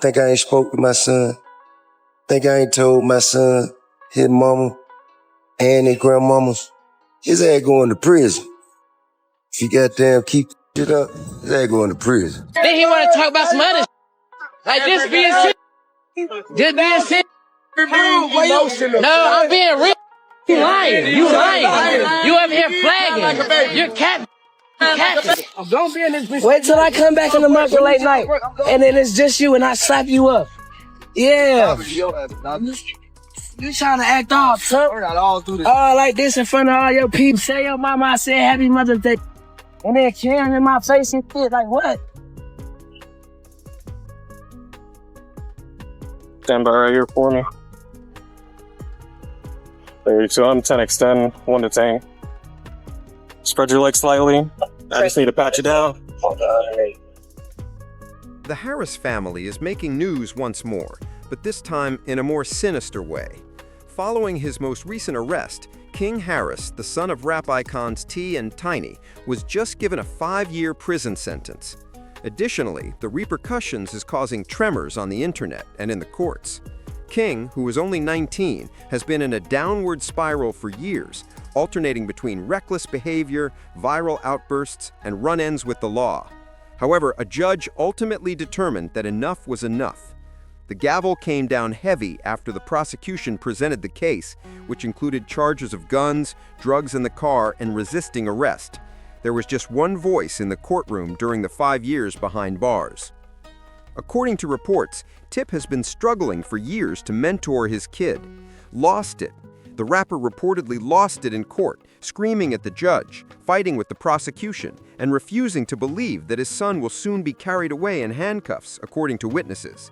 Think I ain't spoke to my son. Think I ain't told my son, his mama, and his grandmama, his ass going to prison. If you goddamn keep it up, his ass going to prison. Then he want to talk about some other like this being shit. Just being shit. No, I'm being real. You lying. You lying. You up here flagging. You're cat. Don't be in this bitch. Wait till I come back in the market late night, and then it's just you, and I slap you up. Yeah. You trying to act all tough? All like this in front of all your peeps. Say your mama I said happy Mother's Day, and then carrying in my face and shit. Like what? Stand by right here for me. 32, I'm 10x10, 1 to 10. Spread your legs slightly. I just need to pat you down. The Harris family is making news once more, but this time in a more sinister way. Following his most recent arrest, King Harris, the son of rap icons T and Tiny, was just given a 5-year prison sentence. Additionally, the repercussions is causing tremors on the internet and in the courts. King, who is only 19, has been in a downward spiral for years, alternating between reckless behavior, viral outbursts, and run-ins with the law. However, a judge ultimately determined that enough was enough. The gavel came down heavy after the prosecution presented the case, which included charges of guns, drugs in the car, and resisting arrest. There was just one voice in the courtroom during the 5 years behind bars. According to reports, Tip has been struggling for years to mentor his kid. Lost it. The rapper reportedly lost it in court, screaming at the judge, fighting with the prosecution, and refusing to believe that his son will soon be carried away in handcuffs, according to witnesses.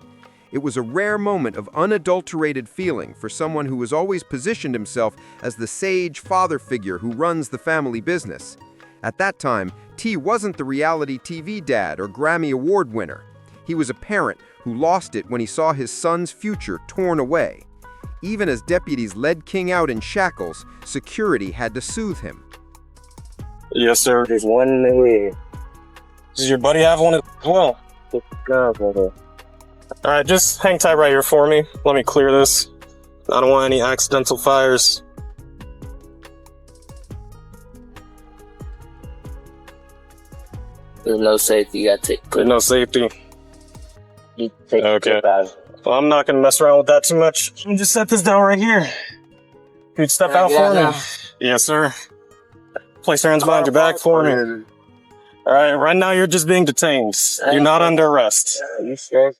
It was a rare moment of unadulterated feeling for someone who has always positioned himself as the sage father figure who runs the family business. At that time, T wasn't the reality TV dad or Grammy Award winner. He was a parent who lost it when he saw his son's future torn away. Even as deputies led King out in shackles, security had to soothe him. Yes, sir. There's one in the way. Does your buddy have one as well? Alright, just hang tight right here for me. Let me clear this. I don't want any accidental fires. There's no safety. You gotta take. There's no safety. You take okay. Well, I'm not gonna mess around with that too much. Let me just set this down right here. You'd step out for me. Yes, sir. Place your hands behind your back for me. Alright, right now you're just being detained. You're not under arrest. You sure?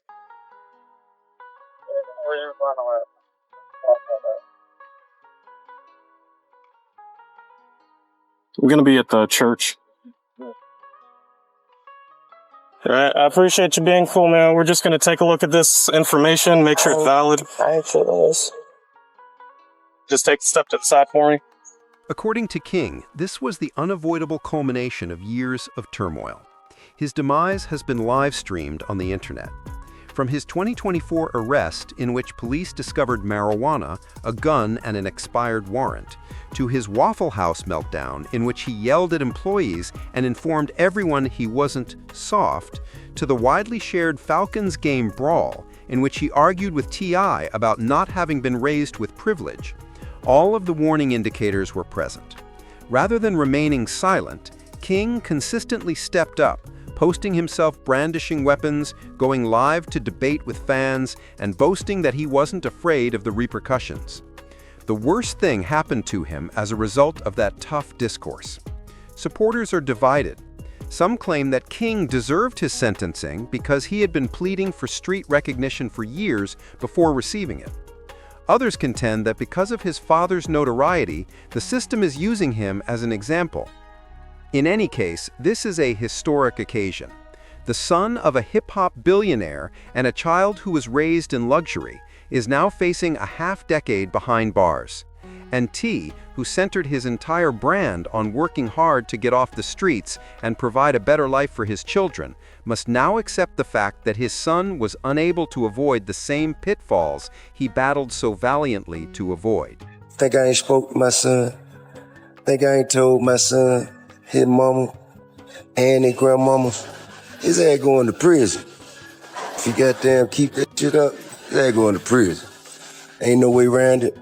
I'm gonna be at the church. Alright, I appreciate you being cool, man. We're just gonna take a look at this information, make sure it's valid. I ain't sure this. Just take a step to the side for me. According to King, this was the unavoidable culmination of years of turmoil. His demise has been live-streamed on the internet. From his 2024 arrest, in which police discovered marijuana, a gun, and an expired warrant, to his Waffle House meltdown, in which he yelled at employees and informed everyone he wasn't soft, to the widely shared Falcons game brawl, in which he argued with T.I. about not having been raised with privilege. All of the warning indicators were present. Rather than remaining silent, King consistently stepped up, posting himself brandishing weapons, going live to debate with fans, and boasting that he wasn't afraid of the repercussions. The worst thing happened to him as a result of that tough discourse. Supporters are divided. Some claim that King deserved his sentencing because he had been pleading for street recognition for years before receiving it. Others contend that because of his father's notoriety, the system is using him as an example. In any case, this is a historic occasion. The son of a hip-hop billionaire and a child who was raised in luxury is now facing a half-decade behind bars. And T, who centered his entire brand on working hard to get off the streets and provide a better life for his children, must now accept the fact that his son was unable to avoid the same pitfalls he battled so valiantly to avoid. Think I ain't spoke to my son. Think I ain't told my son, his mama, and his grandmama, his ass going to prison. If you goddamn keep that shit up, his ass going to prison. Ain't no way around it.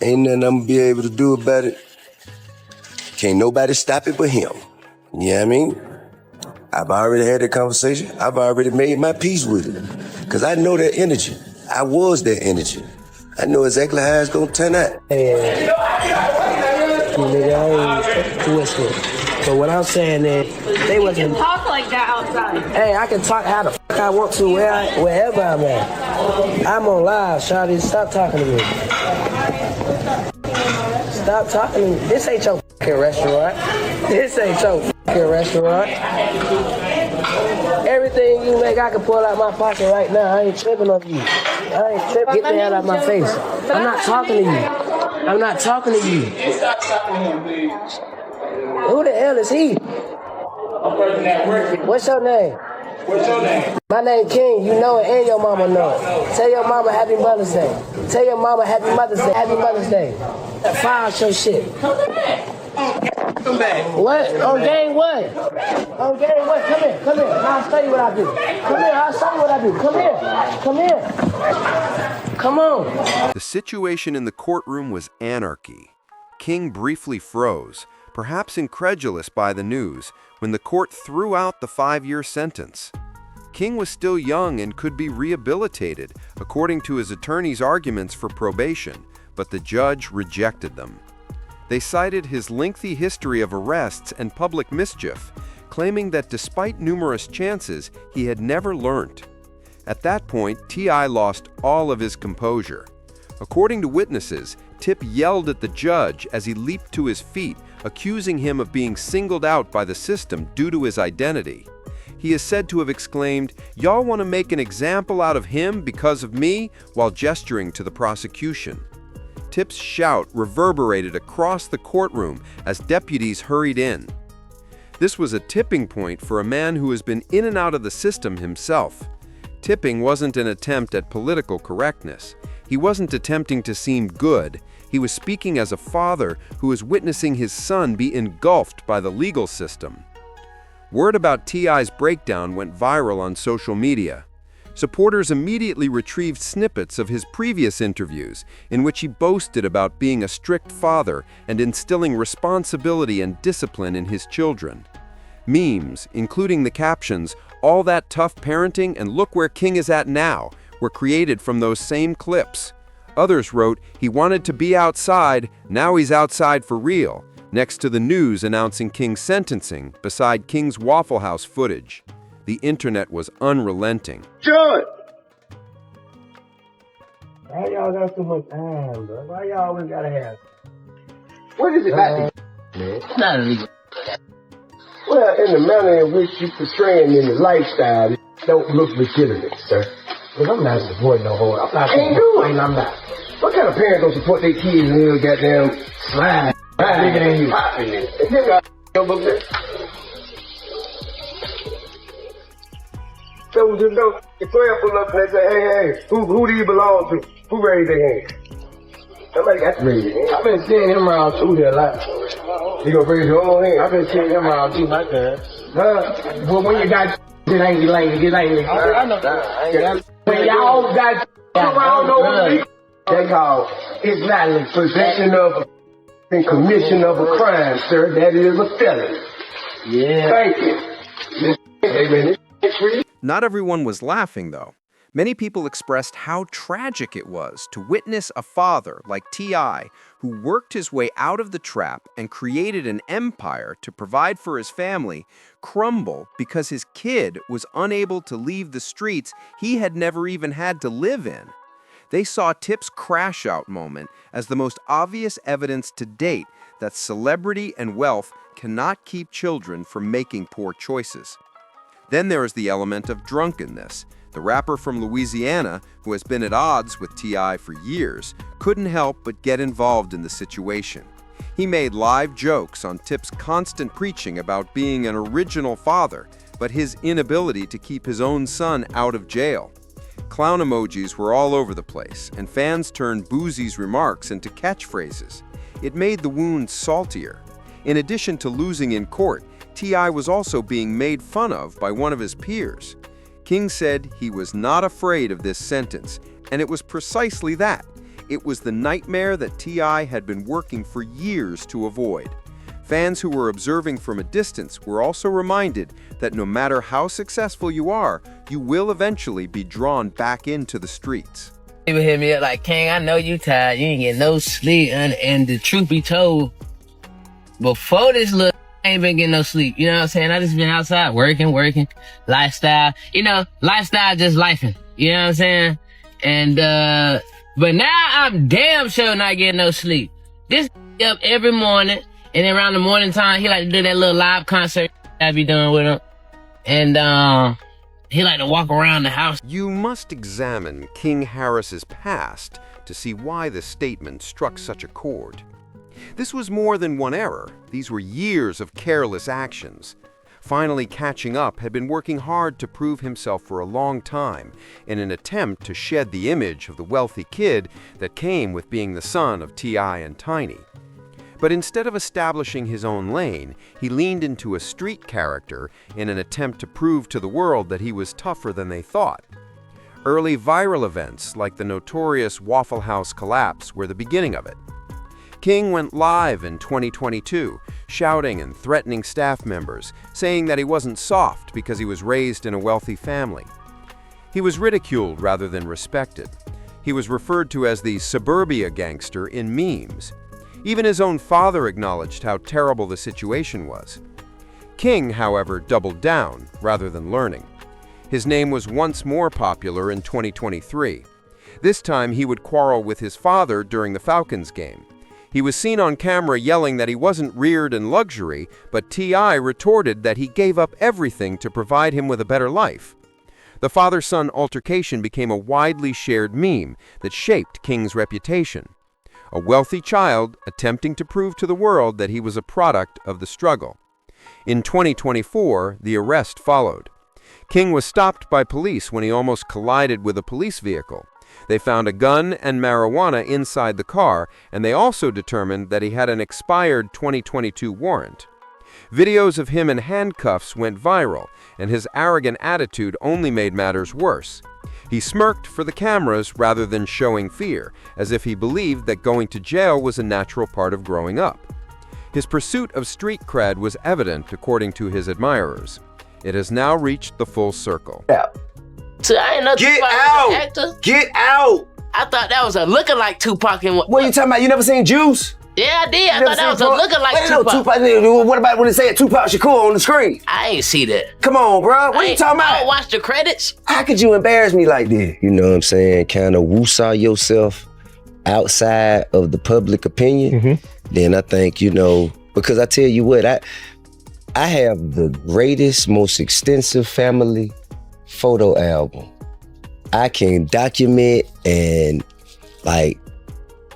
Ain't nothing I'm gonna be able to do about it. Can't nobody stop it but him. You know what I mean? I've already had that conversation. I've already made my peace with it. Because I know that energy. I was that energy. I know exactly how it's gonna turn out. Hey, nigga, I ain't twisted. But what I'm saying is, they wasn't. Talk like that outside. Hey, I can talk how the fuck I want to wherever I'm at. I'm on live, shawty. Stop talking to me. Stop talking to me. This ain't your fucking restaurant. This ain't your fucking restaurant. Everything you make, I can pull out my pocket right now. I ain't tripping on you. I ain't tripping. Get the hell out of my face. I'm not talking to you. I'm not talking to you. Who the hell is he? What's your name? What's your name? My name King. You know it and your mama know it. Tell your mama Happy Mother's Day. Tell your mama Happy Mother's Day. Happy Mother's Day. File out your shit. Come back. What? On game what? On game what? Come here. Come here. I'll show you what I do. Come here. I'll show you what I do. Come here. Come here. Come on. The situation in the courtroom was anarchy. King briefly froze, perhaps incredulous by the news, when the court threw out the 5-year sentence. King was still young and could be rehabilitated, according to his attorney's arguments for probation, but the judge rejected them. They cited his lengthy history of arrests and public mischief, claiming that despite numerous chances, he had never learned. At that point, T.I. lost all of his composure. According to witnesses, Tip yelled at the judge as he leaped to his feet, accusing him of being singled out by the system due to his identity. He is said to have exclaimed, "Y'all want to make an example out of him because of me?" while gesturing to the prosecution. Tip's shout reverberated across the courtroom as deputies hurried in. This was a tipping point for a man who has been in and out of the system himself. Tipping wasn't an attempt at political correctness. He wasn't attempting to seem good. He was speaking as a father who is witnessing his son be engulfed by the legal system. Word about T.I.'s breakdown went viral on social media. Supporters immediately retrieved snippets of his previous interviews in which he boasted about being a strict father and instilling responsibility and discipline in his children. Memes, including the captions, "All that tough parenting and look where King is at now," were created from those same clips. Others wrote, "He wanted to be outside, now he's outside for real," next to the news announcing King's sentencing beside King's Waffle House footage. The internet was unrelenting. George! Why y'all got so much time, bro? Why y'all always gotta have? What is it about It's not illegal. Well, in the manner in which you're portraying in the lifestyle, it don't look legitimate, sir. Because I'm not supporting no whole. I'm not Ain't supporting. doing. I'm not. What kind of parents don't support their kids and they'll goddamn slide? Bigger than you. Popping it. And then got up there. So just go, the player pull up and they say, hey, who do you belong to? Who raised their hand? Somebody got to raise their hand. I've been seeing him around too here a lot. You gonna raise your own hand? I've been seeing him around too, my parents. Huh? But when you got it ain't lame, it ain't. I know that. When y'all got around those people, they call it's not possession of and commission of a crime, sir. That is a felony. Yeah. Thank you. Amen. Not everyone was laughing, though. Many people expressed how tragic it was to witness a father like T.I., who worked his way out of the trap and created an empire to provide for his family, crumble because his kid was unable to leave the streets he had never even had to live in. They saw Tip's crash-out moment as the most obvious evidence to date that celebrity and wealth cannot keep children from making poor choices. Then there is the element of drunkenness. The rapper from Louisiana, who has been at odds with T.I. for years, couldn't help but get involved in the situation. He made live jokes on Tip's constant preaching about being an original father, but his inability to keep his own son out of jail. Clown emojis were all over the place, and fans turned Boozy's remarks into catchphrases. It made the wound saltier. In addition to losing in court, T.I. was also being made fun of by one of his peers. King said he was not afraid of this sentence, and it was precisely that. It was the nightmare that T.I. had been working for years to avoid. Fans who were observing from a distance were also reminded that no matter how successful you are, you will eventually be drawn back into the streets. People hit me up like, King, I know you tired. You ain't getting no sleep. And the truth be told, before this look, I ain't been getting no sleep. You know what I'm saying? I just been outside working, lifestyle. You know, lifestyle just lifing. You know what I'm saying? And, but now I'm damn sure not getting no sleep. This up every morning, and then around the morning time, he like to do that little live concert I be doing with him. And, he like to walk around the house. You must examine King Harris's past to see why this statement struck such a chord. This was more than one error. These were years of careless actions. Finally catching up had been working hard to prove himself for a long time in an attempt to shed the image of the wealthy kid that came with being the son of T.I. and Tiny. But instead of establishing his own lane, he leaned into a street character in an attempt to prove to the world that he was tougher than they thought. Early viral events like the notorious Waffle House collapse were the beginning of it. King went live in 2022, shouting and threatening staff members, saying that he wasn't soft because he was raised in a wealthy family. He was ridiculed rather than respected. He was referred to as the suburbia gangster in memes. Even his own father acknowledged how terrible the situation was. King, however, doubled down rather than learning. His name was once more popular in 2023. This time he would quarrel with his father during the Falcons game. He was seen on camera yelling that he wasn't reared in luxury, but T.I. retorted that he gave up everything to provide him with a better life. The father-son altercation became a widely shared meme that shaped King's reputation. A wealthy child attempting to prove to the world that he was a product of the struggle. In 2024, the arrest followed. King was stopped by police when he almost collided with a police vehicle. They found a gun and marijuana inside the car, and they also determined that he had an expired 2022 warrant. Videos of him in handcuffs went viral, and his arrogant attitude only made matters worse. He smirked for the cameras rather than showing fear, as if he believed that going to jail was a natural part of growing up. His pursuit of street cred was evident, according to his admirers. It has now reached the full circle. So I ain't know Get Tupac out! was an actor. Get out! I thought that was a lookalike Tupac. And What are you talking about? You never seen Juice? Yeah, I did. I thought that was a lookalike Tupac. Tupac. What about when they say Tupac Shakur on the screen? I ain't see that. Come on, bro. What are you talking I about? don't watch the credits. How could you embarrass me like this? You know what I'm saying? Kind of woosah yourself outside of the public opinion. Then I think, you know, because I tell you what, I have the greatest, most extensive family photo album. I can document and like,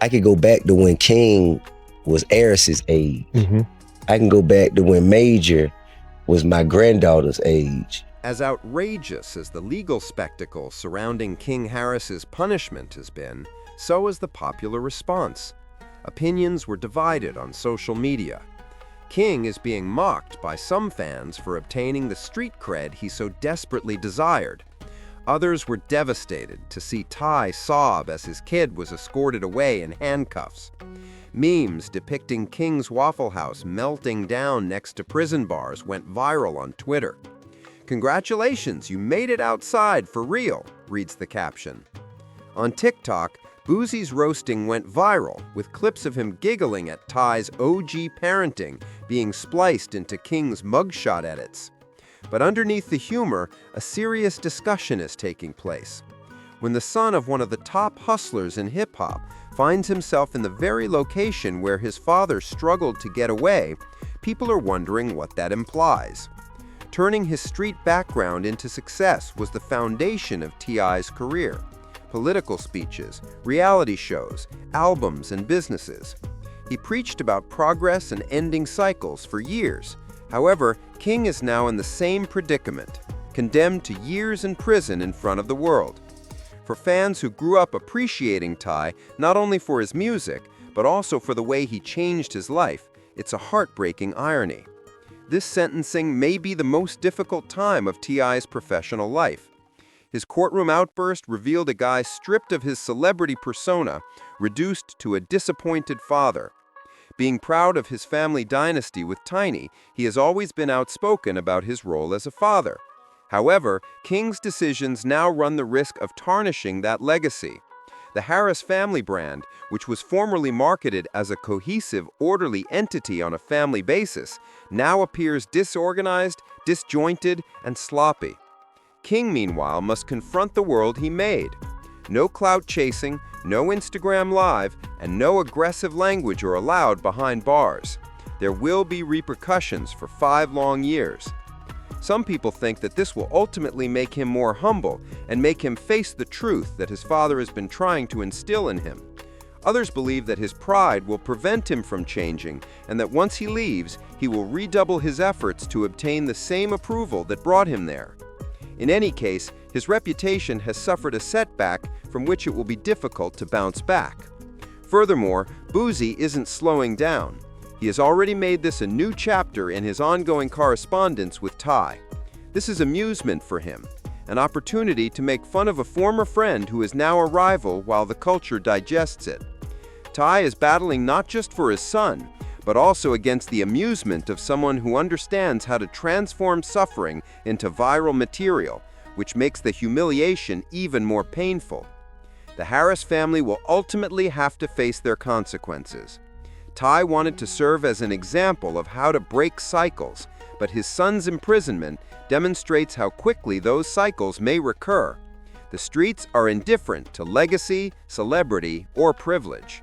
I could go back to when King was Eris's age. I can go back to when Major was my granddaughter's age. As outrageous as the legal spectacle surrounding King Harris's punishment has been, so has the popular response. Opinions were divided on social media. King is being mocked by some fans for obtaining the street cred he so desperately desired. Others were devastated to see Ty sob as his kid was escorted away in handcuffs. Memes depicting King's Waffle House melting down next to prison bars went viral on Twitter. "Congratulations, you made it outside for real," reads the caption. On TikTok, Boozy's roasting went viral, with clips of him giggling at Ty's OG parenting being spliced into King's mugshot edits. But underneath the humor, a serious discussion is taking place. When the son of one of the top hustlers in hip-hop finds himself in the very location where his father struggled to get away, people are wondering what that implies. Turning his street background into success was the foundation of T.I.'s career. Political speeches, reality shows, albums, and businesses. He preached about progress and ending cycles for years. However, King is now in the same predicament, condemned to years in prison in front of the world. For fans who grew up appreciating Ty, not only for his music, but also for the way he changed his life, it's a heartbreaking irony. This sentencing may be the most difficult time of T.I.'s professional life. His courtroom outburst revealed a guy stripped of his celebrity persona, reduced to a disappointed father. Being proud of his family dynasty with Tiny, he has always been outspoken about his role as a father. However, King's decisions now run the risk of tarnishing that legacy. The Harris family brand, which was formerly marketed as a cohesive, orderly entity on a family basis, now appears disorganized, disjointed, and sloppy. King, meanwhile, must confront the world he made. No clout chasing, no Instagram Live, and no aggressive language are allowed behind bars. There will be repercussions for 5 long years. Some people think that this will ultimately make him more humble and make him face the truth that his father has been trying to instill in him. Others believe that his pride will prevent him from changing and that once he leaves, he will redouble his efforts to obtain the same approval that brought him there. In any case, his reputation has suffered a setback from which it will be difficult to bounce back. Furthermore, Boosie isn't slowing down. He has already made this a new chapter in his ongoing correspondence with Ty. This is amusement for him, an opportunity to make fun of a former friend who is now a rival while the culture digests it. Ty is battling not just for his son, but also against the amusement of someone who understands how to transform suffering into viral material, which makes the humiliation even more painful. The Harris family will ultimately have to face their consequences. Ty wanted to serve as an example of how to break cycles, but his son's imprisonment demonstrates how quickly those cycles may recur. The streets are indifferent to legacy, celebrity, or privilege.